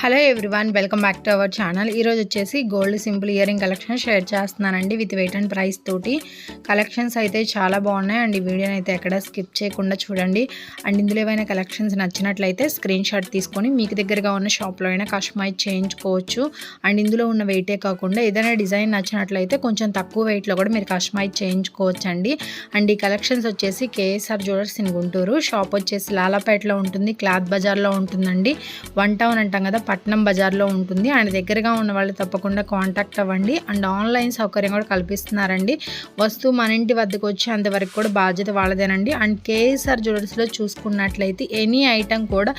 Hello everyone, welcome back to our channel. ఈరోజు వచ్చేసి gold simple ear ring collection share చేస్తున్నానండి with wait and price తోటి. Collections అయితే చాలా బాగున్నాయి అండ్ ఈ వీడియోని అయితే ఎక్కడ స్కిప్ చేయకుండా చూడండి. అండ్ ఇందులో ఏమైనా కలెక్షన్స్ నచ్చినట్లయితే స్క్రీన్ షాట్ తీసుకొని మీకు దగ్గరగా ఉన్న షాప్లో అయినా కస్టమైజ్ చేయించుకోవచ్చు. అండ్ ఇందులో ఉన్న వెయిటే కాకుండా ఏదైనా డిజైన్ నచ్చినట్లయితే కొంచెం తక్కువ వెయిట్లో కూడా మీరు కస్టమైజ్ చేయించుకోవచ్చు అండి. అండ్ ఈ కలెక్షన్స్ వచ్చేసి KSR jewellers in Guntur. Shop వచ్చేసి లాలాపేటలో ఉంటుంది, క్లాత్ బజార్లో ఉంటుందండి. వన్ టౌన్ అంటాం కదా, పట్నం బజార్లో ఉంటుంది. అండ్ దగ్గరగా ఉన్న వాళ్ళు తప్పకుండా కాంటాక్ట్ అవ్వండి. అండ్ ఆన్లైన్ సౌకర్యం కూడా కల్పిస్తున్నారండి. వస్తువు మన ఇంటి వద్దకు వచ్చి అంతవరకు కూడా బాధ్యత వాళ్ళదేనండి. అండ్ కేఎస్ఆర్ జ్యువెలర్స్లో చూసుకున్నట్లయితే ఎనీ ఐటమ్ కూడా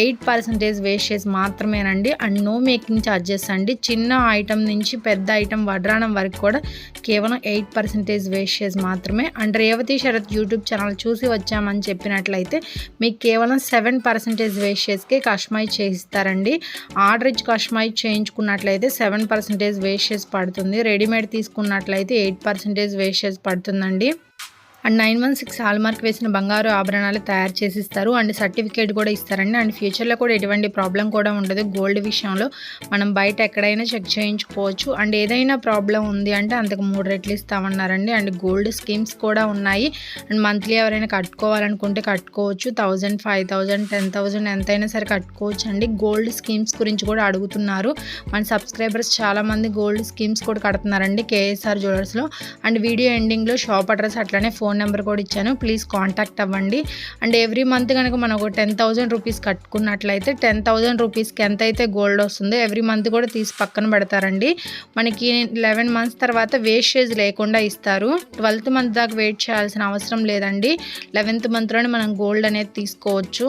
8% వేస్టేజ్ మాత్రమేనండి. అండ్ నో మేకింగ్ ఛార్జెస్ అండి. చిన్న ఐటమ్ నుంచి పెద్ద ఐటమ్ వడ్రానం వరకు కూడా కేవలం 8% వేస్టేజ్ మాత్రమే. And Revathi Sharath YouTube channel చూసి వచ్చామని చెప్పినట్లయితే మీకు కేవలం 7% వేస్టేజ్కే కస్టమైజ్ చేయిస్తారండి. ఆర్డర్ ఇచ్చి కస్టమైజ్ చేయించుకున్నట్లయితే 7% వేస్టేజ్ పడుతుంది. రెడీమేడ్ తీసుకున్నట్లయితే 8% వేస్టేజ్ పడుతుందండి. అండ్ 916 హాల్మార్క్ వేసిన బంగారు ఆభరణాలు తయారు చేసి ఇస్తారు. అండ్ సర్టిఫికేట్ కూడా ఇస్తారండి. అండ్ ఫ్యూచర్లో కూడా ఎటువంటి ప్రాబ్లం కూడా ఉండదు. గోల్డ్ విషయంలో మనం బయట ఎక్కడైనా చెక్ చేయించుకోవచ్చు. అండ్ ఏదైనా ప్రాబ్లం ఉంది అంటే అంతకు 3 రెట్లు ఇస్తామన్నారండి. అండ్ గోల్డ్ స్కీమ్స్ కూడా ఉన్నాయి. అండ్ మంత్లీ ఎవరైనా కట్టుకోవాలనుకుంటే కట్టుకోవచ్చు. 1000, 5000, 10,000 ఎంతైనా సరే కట్టుకోవచ్చు అండి. గోల్డ్ స్కీమ్స్ గురించి కూడా అడుగుతున్నారు మన సబ్స్క్రైబర్స్. చాలామంది గోల్డ్ స్కీమ్స్ కూడా కడుతున్నారండి కేఎస్ఆర్ జ్యువెలర్స్లో. అండ్ వీడియో ఎండింగ్లో షాప్ అడ్రస్ అట్లనే ఫోన్ నెంబర్ కూడా ఇచ్చాను, ప్లీజ్ కాంటాక్ట్ అవ్వండి. అండ్ ఎవ్రీ మంత్ కనుక మనం ఒక 10,000 రూపీస్ కట్టుకున్నట్లయితే 10,000 రూపీస్కి ఎంత అయితే గోల్డ్ వస్తుందో ఎవ్రీ మంత్ కూడా తీసి పక్కన పెడతారండి. మనకి 11 మంత్స్ తర్వాత వేస్టేజ్ లేకుండా ఇస్తారు. 12th మంత్ దాకా వెయిట్ చేయాల్సిన అవసరం లేదండి. 11th మంత్లోనే మనం గోల్డ్ అనేది తీసుకోవచ్చు.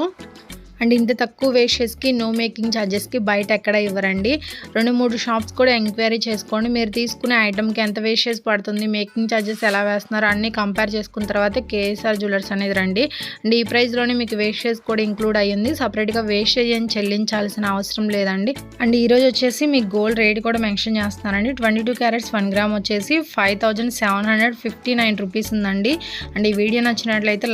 అండ్ ఇంత తక్కువ వేస్టేజ్కి నో మేకింగ్ ఛార్జెస్కి బయట ఎక్కడ ఇవ్వరండి. 2-3 షాప్స్ కూడా ఎంక్వైరీ చేసుకోండి. మీరు తీసుకునే ఐటమ్కి ఎంత వేస్టేజ్ పడుతుంది, మేకింగ్ ఛార్జెస్ ఎలా వేస్తున్నారు అన్నీ కంపేర్ చేసుకున్న తర్వాత కేఎస్ఆర్ జ్యువెలర్స్ అనేది రండి. అండ్ ఈ ప్రైస్లోనే మీకు వేస్టేజ్ కూడా ఇంక్లూడ్ అయ్యింది. సపరేట్గా వేస్టేజ్ అని చెల్లించాల్సిన అవసరం లేదండి. అండ్ ఈరోజు వచ్చేసి మీకు గోల్డ్ రేట్ కూడా మెన్షన్ చేస్తున్నానండి. 22 క్యారెట్స్ 1 గ్రామ్ వచ్చేసి 5759 రూపీస్ ఉందండి. అండ్ ఈ వీడియో నచ్చినట్లయితే